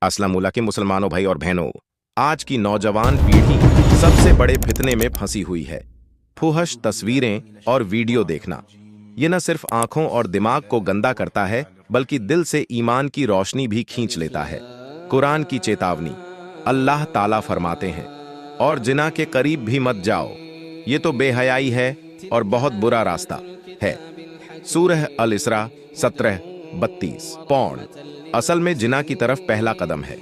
अस्सलामुअलैकुम के मुसलमानों भाई और बहनों, आज की नौजवान पीढ़ी सबसे बड़े फितने में फंसी हुई है। फुहश तस्वीरें और वीडियो देखना ये न सिर्फ आंखों और दिमाग को गंदा करता है बल्कि दिल से ईमान की रोशनी भी खींच लेता है। कुरान की चेतावनी, अल्लाह ताला फरमाते हैं, और जिना के करीब भी मत जाओ, ये तो बेहयाई है और बहुत बुरा रास्ता है। सूरह अल इसरा 17:32। पॉर्न असल में जिना की तरफ पहला कदम है।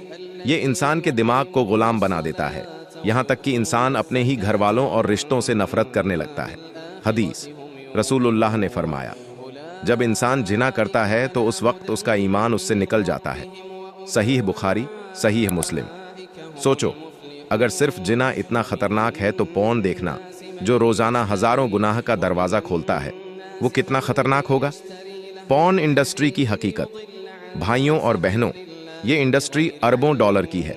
ये इंसान के दिमाग को गुलाम बना देता है, यहाँ तक कि इंसान अपने ही घर वालों और रिश्तों से नफरत करने लगता है। हदीस, रसूलुल्लाह ने फरमाया, जब इंसान जिना करता है तो उस वक्त उसका ईमान उससे निकल जाता है। सहीह बुखारी, सहीह मुस्लिम। सोचो, अगर सिर्फ जिना इतना खतरनाक है तो पॉर्न देखना, जो रोजाना हजारों गुनाह का दरवाजा खोलता है, वो कितना खतरनाक होगा। पॉर्न इंडस्ट्री की हकीकत, भाइयों और बहनों, ये इंडस्ट्री अरबों डॉलर की है।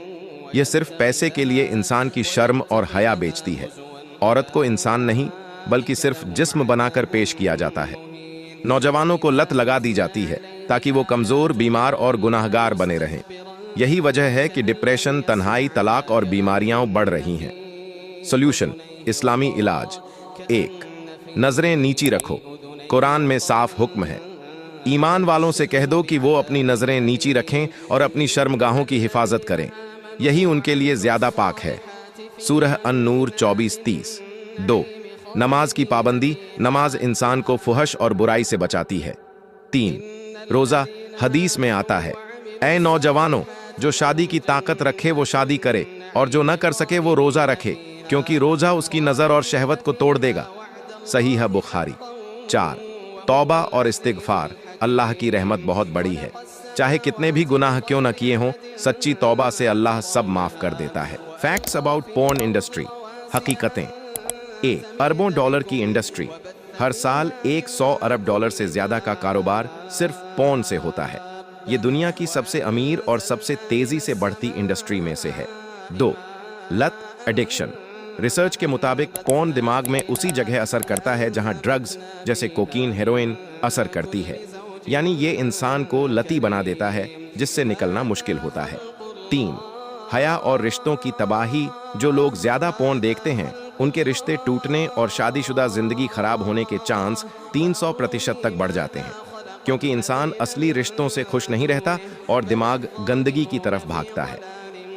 ये सिर्फ पैसे के लिए इंसान की शर्म और हया बेचती है। औरत को इंसान नहीं बल्कि सिर्फ जिस्म बनाकर पेश किया जाता है। नौजवानों को लत लगा दी जाती है ताकि वो कमजोर, बीमार और गुनाहगार बने रहें। यही वजह है कि डिप्रेशन, तन्हाई, तलाक और बीमारियां बढ़ रही हैं। सॉल्यूशन, इस्लामी इलाज। 1. नजरें नीची रखो। कुरान में साफ हुक्म है। ईमान वालों से कह दो कि वो अपनी नजरें नीची रखें और अपनी शर्मगाहों की हिफाजत करें, यही उनके लिए ज्यादा पाक है। सूरह अन-नूर 24:30। 2. नमाज की पाबंदी। नमाज इंसान को फुहश और बुराई से बचाती है। 3. रोजा। हदीस में आता है, ऐ नौजवानों, जो शादी की ताकत रखे वो शादी करे, और जो न कर सके वो रोजा रखे, क्योंकि रोजा उसकी नजर और शहवत को तोड़ देगा। सहीह बुखारी। 4. तौबा और इस्तिगफार। अल्लाह की रहमत बहुत बड़ी है। चाहे कितने भी गुनाह क्यों न किए हों, सच्ची तौबा से अल्लाह सब माफ कर देता है। Facts about porn industry. हकीकतें। 1. अरबों डॉलर की इंडस्ट्री। हर साल 100 अरब डॉलर से ज्यादा का कारोबार सिर्फ पोर्न से होता है। ये दुनिया की सबसे अमीर और सबसे तेजी से बढ़ती इंडस्ट्री में से है। 2. लत, एडिक्शन। रिसर्च के मुताबिक पोर्न दिमाग में उसी जगह असर करता है जहां ड्रग्स जैसे कोकीन, हेरोइन असर करती है, यानी ये इंसान को लती बना देता है जिससे निकलना मुश्किल होता है। 3. हया और रिश्तों की तबाही। जो लोग ज्यादा पोर्न देखते हैं उनके रिश्ते टूटने और शादीशुदा जिंदगी खराब होने के चांस 300% तक बढ़ जाते हैं, क्योंकि इंसान असली रिश्तों से खुश नहीं रहता और दिमाग गंदगी की तरफ भागता है।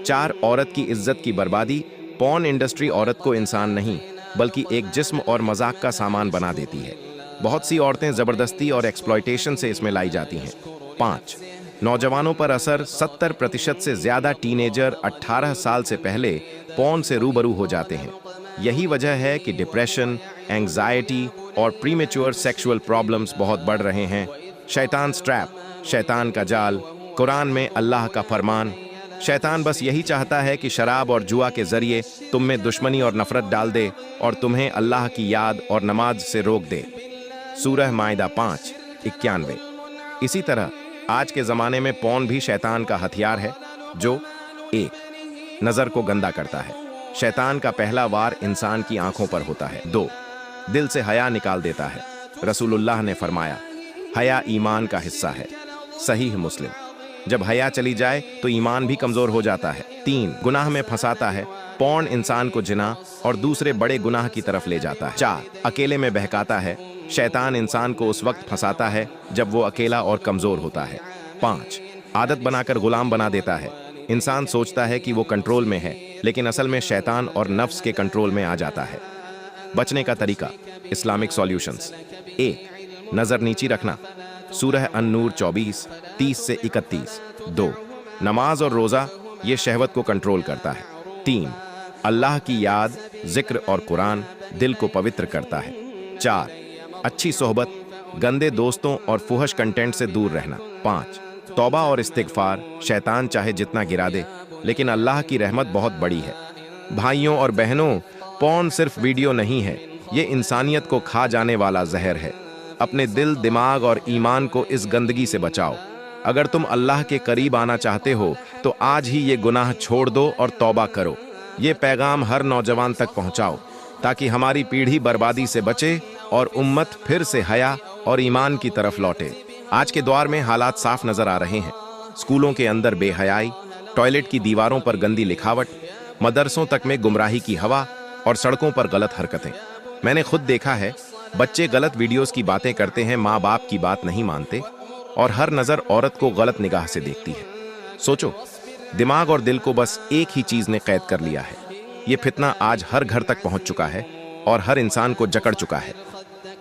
4. औरत की इज्जत की बर्बादी। पॉर्न इंडस्ट्री औरत को इंसान नहीं बल्कि एक जिस्म और मजाक का सामान बना देती है। बहुत सी औरतें जबरदस्ती और एक्सप्लॉयटेशन से इसमें लाई जाती हैं। 5. नौजवानों पर असर। 70% से ज्यादा टीनेजर 18 साल से पहले पॉर्न से रूबरू हो जाते हैं। यही वजह है कि डिप्रेशन, एंग्जाइटी और प्रीमेच्योर सेक्सुअल प्रॉब्लम्स बहुत बढ़ रहे हैं। शैतान ट्रैप, शैतान का जाल। कुरान में अल्लाह का फरमान, शैतान बस यही चाहता है कि शराब और जुआ के जरिए तुम में दुश्मनी और नफरत डाल दे और तुम्हें अल्लाह की याद और नमाज से रोक दे। सूरह माइदा 5:91। इसी तरह आज के जमाने में पॉर्न भी शैतान का हथियार है, जो 1. नजर को गंदा करता है। शैतान का पहला वार इंसान की आंखों पर होता है। 2. दिल से हया निकाल देता है। रसूलुल्लाह ने फरमाया, हया ईमान का हिस्सा है। सहीह मुस्लिम। जब हया चली जाए तो ईमान भी कमजोर हो जाता है। 3. गुनाह में फंसाता है। पॉर्न इंसान को जिना और दूसरे बड़े गुनाह की तरफ ले जाता है। 4. अकेले में बहकाता है। शैतान इंसान को उस वक्त फंसाता है जब वो अकेला और कमजोर होता है। 5. आदत बनाकर गुलाम बना देता है। इंसान सोचता है कि वो कंट्रोल में है, लेकिन असल में शैतान और नफ्स के कंट्रोल में आ जाता है। बचने का तरीका, इस्लामिक सॉल्यूशंस। 1. नजर नीची रखना। सूरह अन-नूर 24:30-31। 2. नमाज और रोजा, ये शहवत को कंट्रोल करता है। 3. अल्लाह की याद, जिक्र और कुरान दिल को पवित्र करता है। 4. अच्छी सोहबत, गंदे दोस्तों और फुहश कंटेंट से दूर रहना। 5. तौबा और इस्तिगफार। शैतान चाहे जितना गिरा दे, लेकिन अल्लाह की रहमत बहुत बड़ी है। भाइयों और बहनों, पॉर्न सिर्फ वीडियो नहीं है, ये इंसानियत को खा जाने वाला जहर है। अपने दिल, दिमाग और ईमान को इस गंदगी से बचाओ। अगर तुम अल्लाह के करीब आना चाहते हो तो आज ही ये गुनाह छोड़ दो और तौबा करो। ये पैगाम हर नौजवान तक पहुंचाओ ताकि हमारी पीढ़ी बर्बादी से बचे और उम्मत फिर से हया और ईमान की तरफ लौटे। आज के दौर में हालात साफ नजर आ रहे हैं। स्कूलों के अंदर बेहयाई, टॉयलेट की दीवारों पर गंदी लिखावट, मदरसों तक में गुमराही की हवा और सड़कों पर गलत हरकतें। मैंने खुद देखा है, बच्चे गलत वीडियोस की बातें करते हैं, माँ बाप की बात नहीं मानते और हर नज़र औरत को गलत निगाह से देखती है। सोचो, दिमाग और दिल को बस एक ही चीज़ ने कैद कर लिया है। ये फितना आज हर घर तक पहुंच चुका है और हर इंसान को जकड़ चुका है।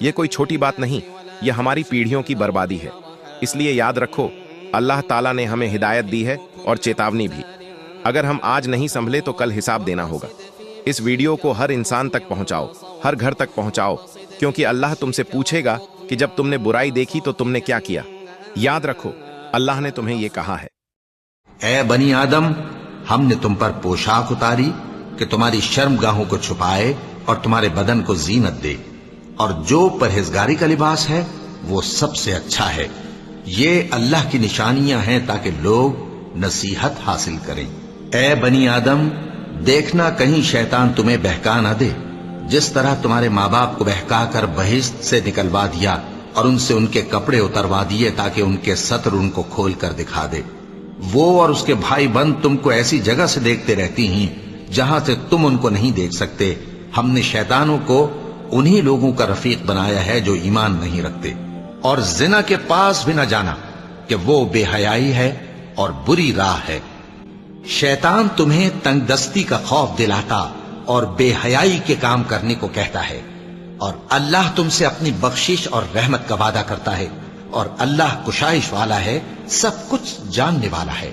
ये कोई छोटी बात नहीं, ये हमारी पीढ़ियों की बर्बादी है। इसलिए याद रखो, अल्लाह ताला ने हमें हिदायत दी है और चेतावनी भी। अगर हम आज नहीं संभले तो कल हिसाब देना होगा। इस वीडियो को हर इंसान तक पहुंचाओ, हर घर तक पहुंचाओ, क्योंकि अल्लाह तुमसे पूछेगा कि जब तुमने बुराई देखी तो तुमने क्या किया। याद रखो, अल्लाह ने तुम्हें यह कहा है, ऐ बनी आदम, हमने तुम पर पोशाक उतारी कि तुम्हारी शर्मगाहों को छुपाए और तुम्हारे बदन को जीनत दे, और जो परहेजगारी का लिबास है वो सबसे अच्छा है। ये अल्लाह की निशानियां हैं ताकि लोग नसीहत हासिल करें। ऐ बनी आदम, देखना कहीं शैतान तुम्हें बहका न दे, जिस तरह तुम्हारे माँ बाप को बहका कर बहिश्त से निकलवा दिया और उनसे उनके कपड़े उतरवा दिए ताकि उनके सत्र उनको खोल कर दिखा दे। वो और उसके भाई बंद तुमको ऐसी जगह से देखते रहती हैं जहां से तुम उनको नहीं देख सकते। हमने शैतानों को उन्हीं लोगों का रफीक बनाया है जो ईमान नहीं रखते, और जिना के पास भी न जाना कि वो बेहयाई है और बुरी राह है। शैतान तुम्हें तंगदस्ती का खौफ दिलाता और बेहयाई के काम करने को कहता है, और अल्लाह तुमसे अपनी बख्शिश और रहमत का वादा करता है, और अल्लाह कुशाइश वाला है, सब कुछ जानने वाला है।